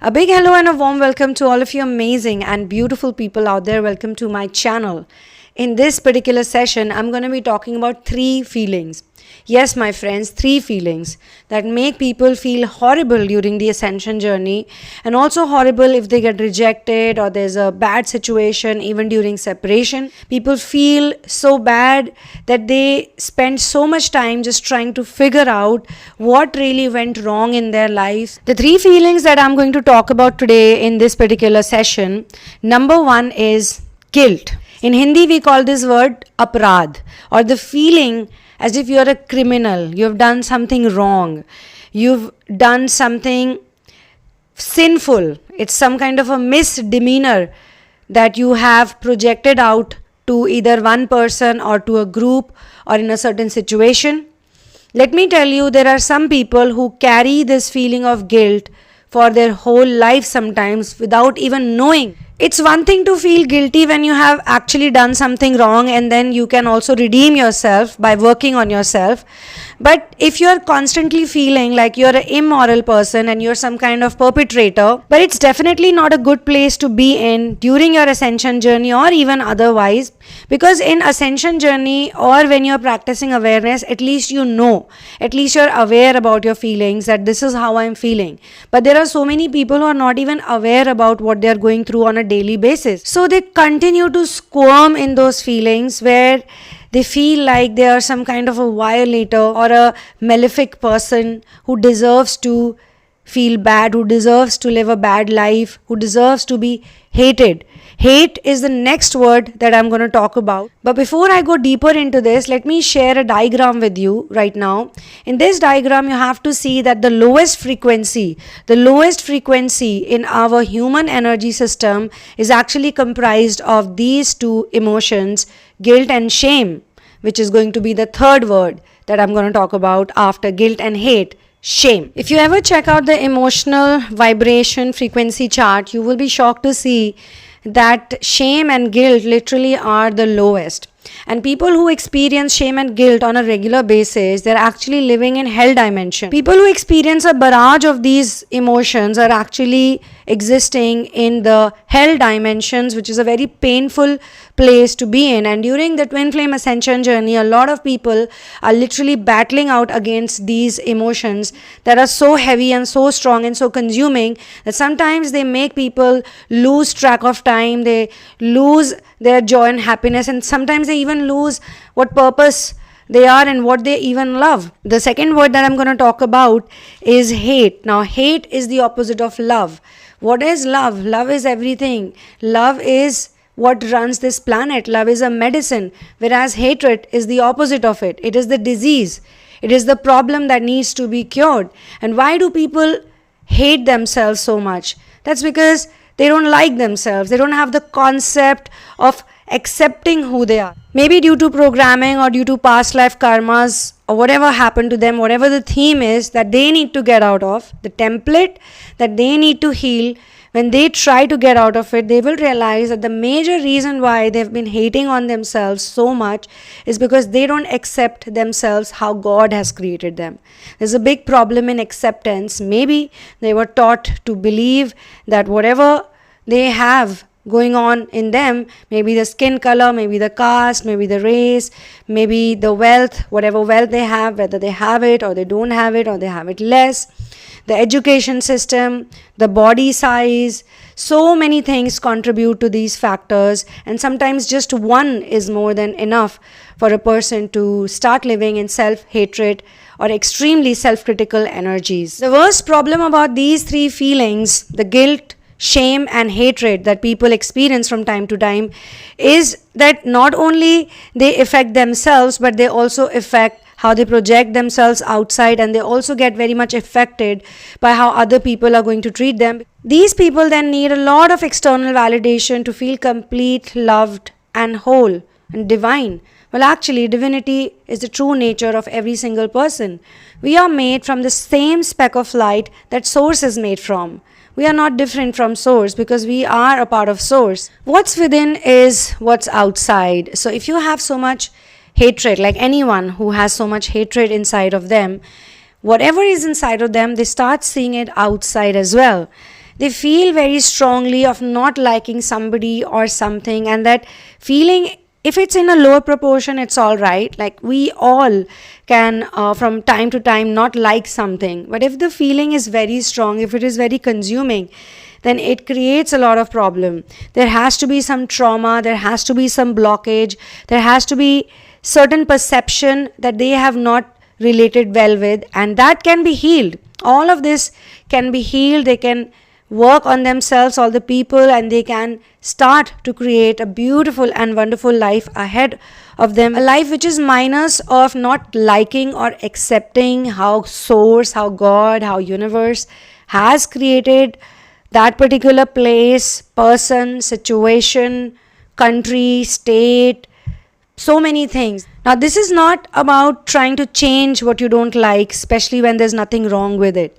A big hello and a warm welcome to all of you amazing and beautiful people out there. Welcome to my channel. In this particular session, I'm going to be talking about 3 feelings. Yes, my friends, 3 feelings that make people feel horrible during the ascension journey, and also horrible if they get rejected or there's a bad situation even during separation. People feel so bad that they spend so much time just trying to figure out what really went wrong in their life. The 3 feelings that I'm going to talk about today in this particular session. Number 1 is guilt. In Hindi, we call this word aparadh, or the feeling as if you're a criminal, you've done something wrong, you've done something sinful. It's some kind of a misdemeanor that you have projected out to either one person or to a group or in a certain situation. Let me tell you, there are some people who carry this feeling of guilt for their whole life sometimes without even knowing. It's one thing to feel guilty when you have actually done something wrong, and then you can also redeem yourself by working on yourself. But if you're constantly feeling like you're an immoral person and you're some kind of perpetrator, but it's definitely not a good place to be in during your ascension journey or even otherwise, because in ascension journey or when you're practicing awareness, at least you know, at least you're aware about your feelings, that this is how I'm feeling. But there are so many people who are not even aware about what they're going through on a daily basis. So they continue to squirm in those feelings where they feel like they are some kind of a violator or a malefic person who deserves to feel bad, who deserves to live a bad life, who deserves to be hated. Hate is the next word that I'm going to talk about. But before I go deeper into this, let me share a diagram with you right now. In this diagram, you have to see that the lowest frequency in our human energy system is actually comprised of these 2 emotions, guilt and shame, which is going to be the third word that I'm going to talk about after guilt and hate. Shame. If you ever check out the emotional vibration frequency chart, you will be shocked to see that shame and guilt literally are the lowest. And people who experience shame and guilt on a regular basis, they're actually living in hell dimension. People who experience a barrage of these emotions are actually existing in the hell dimensions, which is a very painful place to be in. And during the twin flame ascension journey, a lot of people are literally battling out against these emotions that are so heavy and so strong and so consuming that sometimes they make people lose track of time, they lose their joy and happiness, and sometimes they even lose what purpose they are and what they even love. The second word that I'm going to talk about is hate. Now, hate is the opposite of love. What is love? Love is everything. Love is what runs this planet. Love is a medicine, whereas hatred is the opposite of it. It is the disease. It is the problem that needs to be cured. And why do people hate themselves so much? That's because they don't like themselves. They don't have the concept of accepting who they are. Maybe due to programming or due to past life karmas or whatever happened to them, whatever the theme is that they need to get out of, the template that they need to heal, when they try to get out of it, they will realize that the major reason why they've been hating on themselves so much is because they don't accept themselves how God has created them. There's a big problem in acceptance. Maybe they were taught to believe that whatever they have going on in them, maybe the skin color, maybe the caste, maybe the race, maybe the wealth, whatever wealth they have, whether they have it or they don't have it or they have it less, the education system, the body size, so many things contribute to these factors, and sometimes just one is more than enough for a person to start living in self-hatred or extremely self-critical energies. The worst problem about these 3 feelings, the guilt, shame and hatred that people experience from time to time, is that not only they affect themselves, but they also affect how they project themselves outside, and they also get very much affected by how other people are going to treat them. These people then need a lot of external validation to feel complete, loved and whole and divine. Well, actually, divinity is the true nature of every single person. We are made from the same speck of light that Source is made from. We are not different from Source because we are a part of Source. What's within is what's outside. So if you have so much hatred, like anyone who has so much hatred inside of them, whatever is inside of them, they start seeing it outside as well. They feel very strongly of not liking somebody or something, and that feeling, if it's in a lower proportion, it's all right. Like we all can from time to time not like something, but if the feeling is very strong, if it is very consuming, then it creates a lot of problem. There has to be some trauma, there has to be some blockage, there has to be certain perception that they have not related well with, and that can be healed. All of this can be healed. They can work on themselves, all the people, and they can start to create a beautiful and wonderful life ahead of them. A life which is minus of not liking or accepting how source, how God, how universe has created that particular place, person, situation, country, state, so many things. Now, this is not about trying to change what you don't like, especially when there's nothing wrong with it.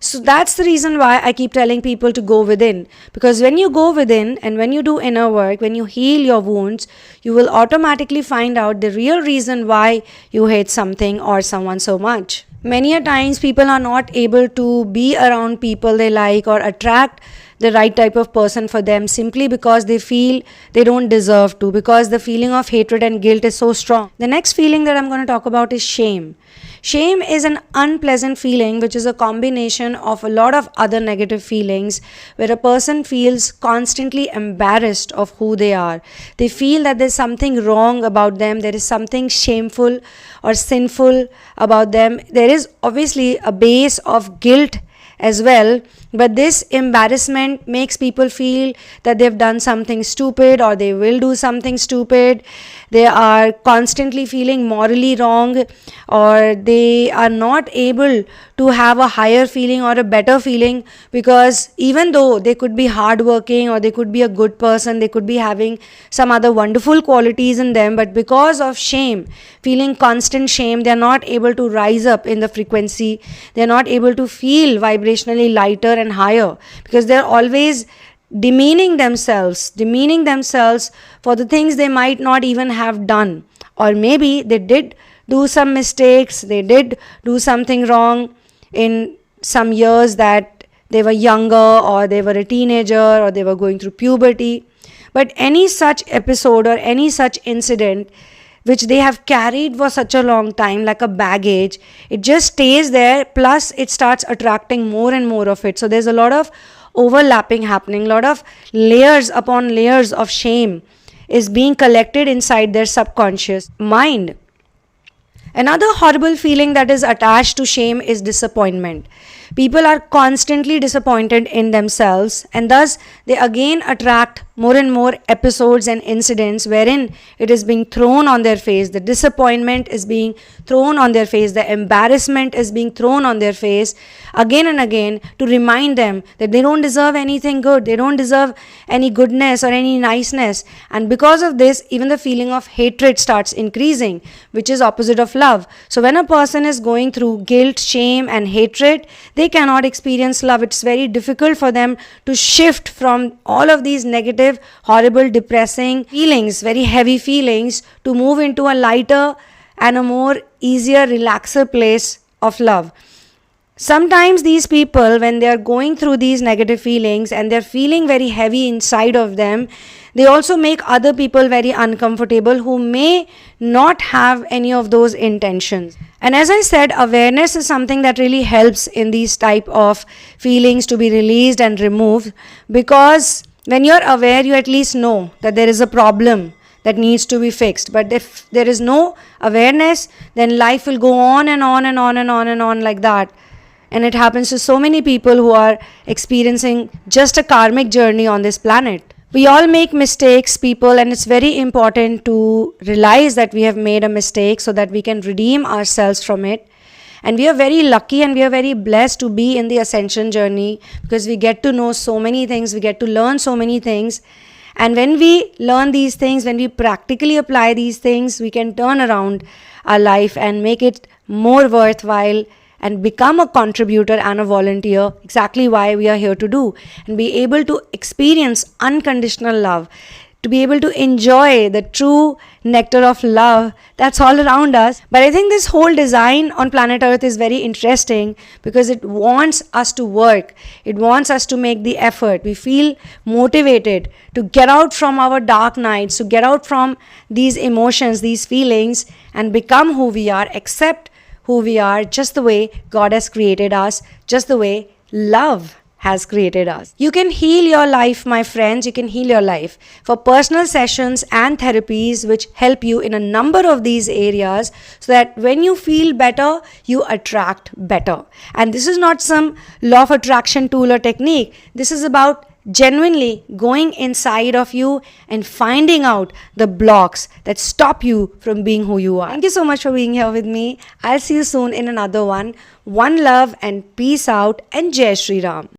So that's the reason why I keep telling people to go within. Because when you go within and when you do inner work, when you heal your wounds, you will automatically find out the real reason why you hate something or someone so much. Many a times people are not able to be around people they like or attract the right type of person for them simply because they feel they don't deserve to, because the feeling of hatred and guilt is so strong. The next feeling that I'm going to talk about is shame. Shame is an unpleasant feeling which is a combination of a lot of other negative feelings, where a person feels constantly embarrassed of who they are. They feel that there's something wrong about them, there is something shameful or sinful about them. There is obviously a base of guilt as well, but this embarrassment makes people feel that they've done something stupid or they will do something stupid. They are constantly feeling morally wrong, or they are not able to have a higher feeling or a better feeling, because even though they could be hardworking or they could be a good person, they could be having some other wonderful qualities in them, but because of shame, feeling constant shame, they are not able to rise up in the frequency. They are not able to feel vibrationally lighter and higher, because they are always demeaning themselves for the things they might not even have done, or maybe they did do some mistakes, they did do something wrong in some years that they were younger, or they were a teenager, or they were going through puberty. But any such episode or any such incident which they have carried for such a long time, like a baggage, it just stays there, plus it starts attracting more and more of it. So there's a lot of overlapping happening, a lot of layers upon layers of shame is being collected inside their subconscious mind. Another horrible feeling that is attached to shame is disappointment. People are constantly disappointed in themselves, and thus they again attract more and more episodes and incidents wherein it is being thrown on their face. The disappointment is being thrown on their face. The embarrassment is being thrown on their face again and again to remind them that they don't deserve anything good. They don't deserve any goodness or any niceness. And because of this, even the feeling of hatred starts increasing, which is opposite of love. So when a person is going through guilt, shame and hatred, they cannot experience love. It's very difficult for them to shift from all of these negative, horrible, depressing feelings, very heavy feelings, to move into a lighter and a more easier, relaxer place of love. Sometimes these people, when they are going through these negative feelings and they're feeling very heavy inside of them, they also make other people very uncomfortable who may not have any of those intentions. And as I said, awareness is something that really helps in these type of feelings to be released and removed, because when you're aware, you at least know that there is a problem that needs to be fixed. But if there is no awareness, then life will go on and on and on and on and on like that. And it happens to so many people who are experiencing just a karmic journey on this planet. We all make mistakes, people, and it's very important to realize that we have made a mistake so that we can redeem ourselves from it. And we are very lucky and we are very blessed to be in the ascension journey, because we get to know so many things, we get to learn so many things. And when we learn these things, when we practically apply these things, we can turn around our life and make it more worthwhile and become a contributor and a volunteer, exactly why we are here to do, and be able to experience unconditional love. to be able to enjoy the true nectar of love that's all around us. But I think this whole design on planet Earth is very interesting because it wants us to work. It wants us to make the effort. We feel motivated to get out from our dark nights, to get out from these emotions, these feelings, and become who we are, accept who we are just the way God has created us, just the way love has created us. You can heal your life, my friends. You can heal your life for personal sessions and therapies which help you in a number of these areas so that when you feel better, you attract better. And this is not some law of attraction tool or technique. This is about genuinely going inside of you and finding out the blocks that stop you from being who you are. Thank you so much for being here with me. I'll see you soon in another one. One love and peace out, and Jai Shri Ram.